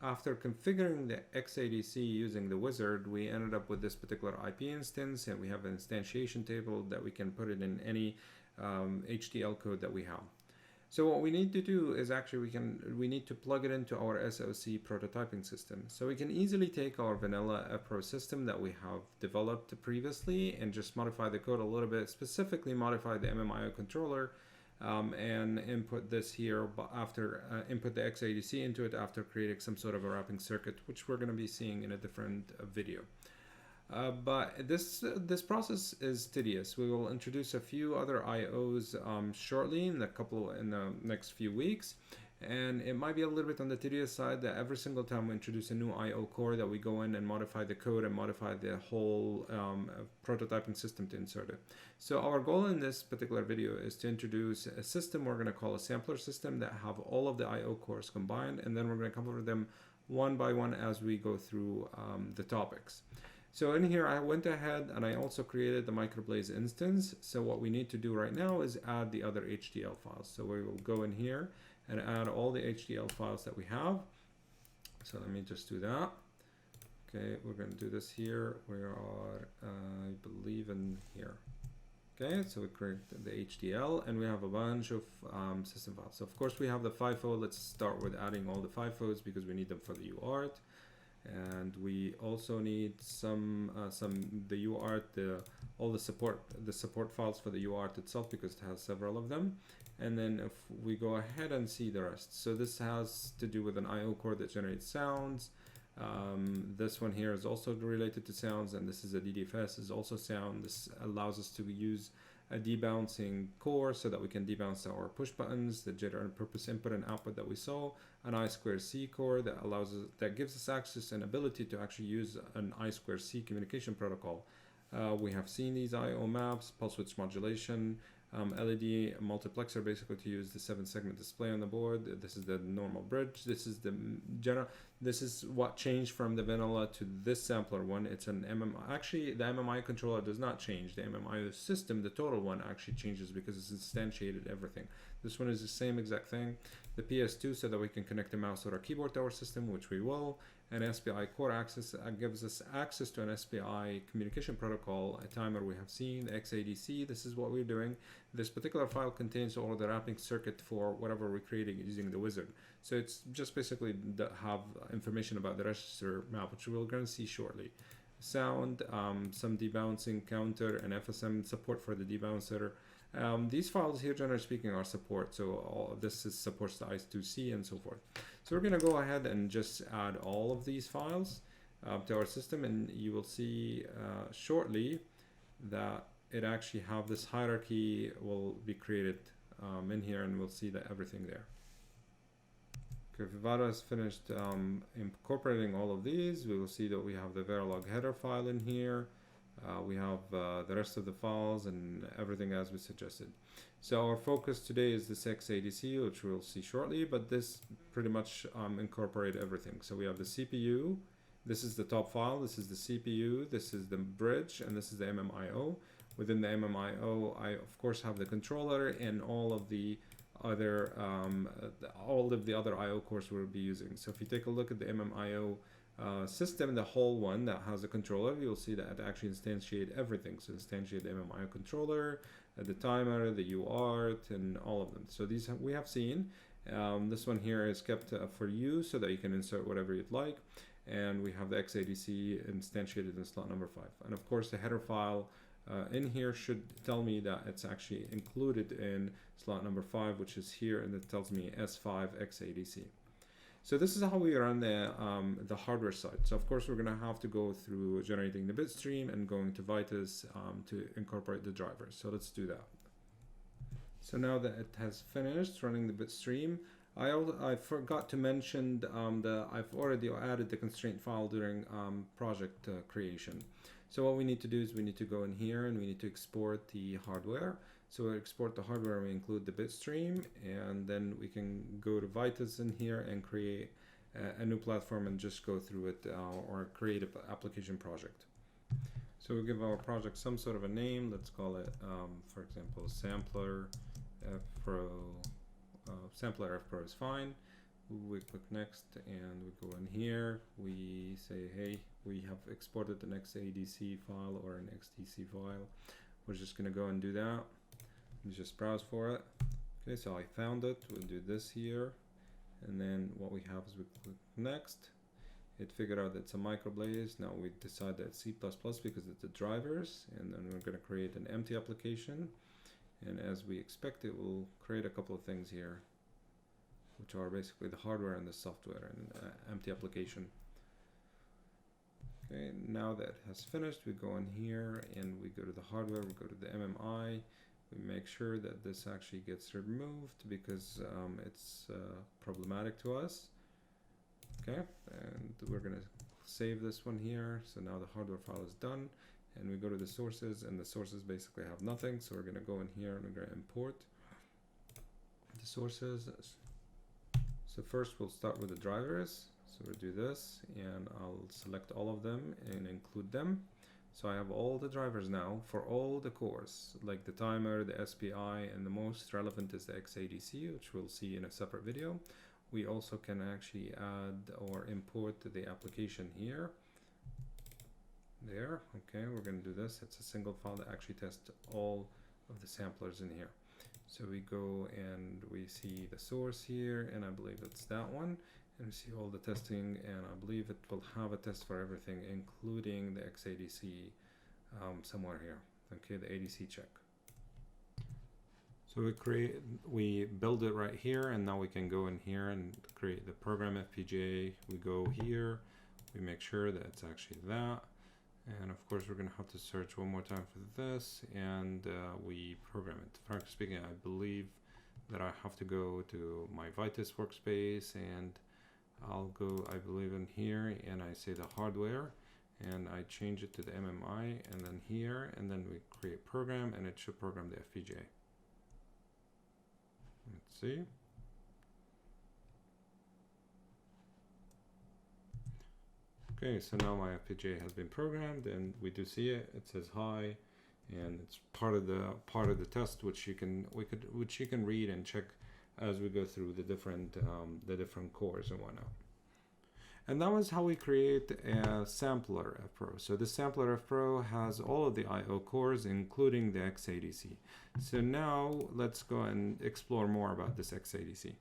after configuring the XADC using the wizard, we ended up with this particular IP instance, and we have an instantiation table that we can put it in any HDL code that we have. So what we need to do is actually we need to plug it into our SOC prototyping system. So we can easily take our vanilla FPro system that we have developed previously and just modify the code a little bit, specifically modify the MMIO controller, and input this here, but after input the XADC into it after creating some sort of a wrapping circuit, which we're going to be seeing in a different video. But this process is tedious. We will introduce a few other IOs shortly in the next few weeks, and it might be a little bit on the tedious side that every single time we introduce a new IO core that we go in and modify the code and modify the whole prototyping system to insert it. So our goal in this particular video is to introduce a system we're going to call a sampler system that have all of the IO cores combined, and then we're going to cover them one by one as we go through the topics. So in here, I went ahead and I also created the microblaze instance. So what we need to do right now is add the other HDL files. So we will go in here and add all the HDL files that we have. So let me just do that. Okay, we're going to do this here. We are, I believe, in here. Okay, so we create the HDL and we have a bunch of system files. So of course we have the FIFO. Let's start with adding all the FIFOs because we need them for the UART. And we also need the UART, all the support files for the UART itself because it has several of them. And then if we go ahead and see the rest, so this has to do with an IO core that generates sounds. This one here is also related to sounds, and this is a DDFS, is also sound. This allows us to use a debouncing core so that we can debounce our push buttons, the general purpose input and output that we saw, an I2C core that allows us, that gives us access and ability to actually use an I2C communication protocol. We have seen these IO maps, pulse width modulation, LED multiplexer basically to use the 7-segment display on the board. This is the normal bridge. This is the general. This is what changed from the vanilla to this sampler one. It's an MMI. Actually, the MMI controller does not change. The MMI system, the total one, actually changes because it's instantiated everything. This one is the same exact thing. The PS2 so that we can connect the mouse or our keyboard to our system, which we will. And SPI core access gives us access to an SPI communication protocol, a timer we have seen, XADC. This is what we're doing. This particular file contains all the wrapping circuit for whatever we're creating using the wizard. So it's just basically have information about the register map, which we're going to see shortly. Sound, some debouncing counter, and FSM support for the debouncer. These files here, generally speaking, are support. So all of this supports the I2C and so forth. So we're going to go ahead and just add all of these files to our system, and you will see shortly that it actually have this hierarchy will be created in here, and we'll see that everything there. Okay, Vivado has finished incorporating all of these. We will see that we have the Verilog header file in here. We have the rest of the files and everything as we suggested. So our focus today is this XADC, which we'll see shortly, but this pretty much incorporate everything. So we have the CPU, this is the top file, this is the CPU, this is the bridge, and this is the MMIO. Within the MMIO, I of course have the controller and all of the other IO cores we'll be using. So if you take a look at the MMIO system, the whole one that has a controller, you'll see that it actually instantiate everything. So instantiate the MMIO controller, the timer, the UART, and all of them. So these we have seen. This one here is kept for you so that you can insert whatever you'd like. And we have the XADC instantiated in slot number 5. And of course the header file in here should tell me that it's actually included in slot number 5, which is here, and it tells me S5 XADC. So this is how we run the hardware side. So of course we're going to have to go through generating the bit stream and going to Vitis to incorporate the drivers. So let's do that. So now that it has finished running the bit stream, I forgot to mention I've already added the constraint file during project creation. So what we need to do is we need to go in here and we need to export the hardware. So we export the hardware, we include the bit stream, and then we can go to Vitis in here and create a new platform and just go through it or create an application project. So we give our project some sort of a name. Let's call it, for example, Sampler FPro. Sampler FPro is fine. we click next and we go in here. We say, hey, we have exported an XADC file or an XDC file. We're just gonna go and do that. Just browse for it. Okay, so I found it. We'll do this here, and then what we have is we click next. It figured out that it's a microblaze. Now we decide that it's C++ because it's the drivers, and then we're going to create an empty application. And as we expect, it will create a couple of things here, which are basically the hardware and the software and empty application. Okay, now that has finished, we go in here and we go to the hardware, we go to the MMI. We make sure that this actually gets removed because it's problematic to us. Okay, and we're gonna save this one here. So now the hardware file is done, and we go to the sources, and the sources basically have nothing. So we're gonna go in here and we're gonna import the sources. So first we'll start with the drivers. So we'll do this, and I'll select all of them and include them. So I have all the drivers now for all the cores, like the timer, the SPI, and the most relevant is the XADC, which we'll see in a separate video. We also can actually add or import the application here. There, okay, we're going to do this. It's a single file that actually tests all of the samplers in here. So we go and we see the source here, and I believe it's that one. And we see all the testing, and I believe it will have a test for everything, including the XADC somewhere here. Okay, the ADC check. So we build it right here, and now we can go in here and create the program FPGA. We go here, we make sure that it's actually that, and of course we're going to have to search one more time for this, and we program it. Frankly speaking, I believe that I have to go to my Vitis workspace, and I'll go, I believe, in here, and I say the hardware, and I change it to the MMI, and then here, and then we create program, and it should program the FPGA. Let's see. Okay, so now my FPGA has been programmed, and we do see it. It says hi, and it's part of the test, which you can read and check as we go through the different cores and whatnot. And that was how we create a sampler FPro. So the sampler FPro has all of the I/O cores, including the XADC. So now let's go and explore more about this XADC.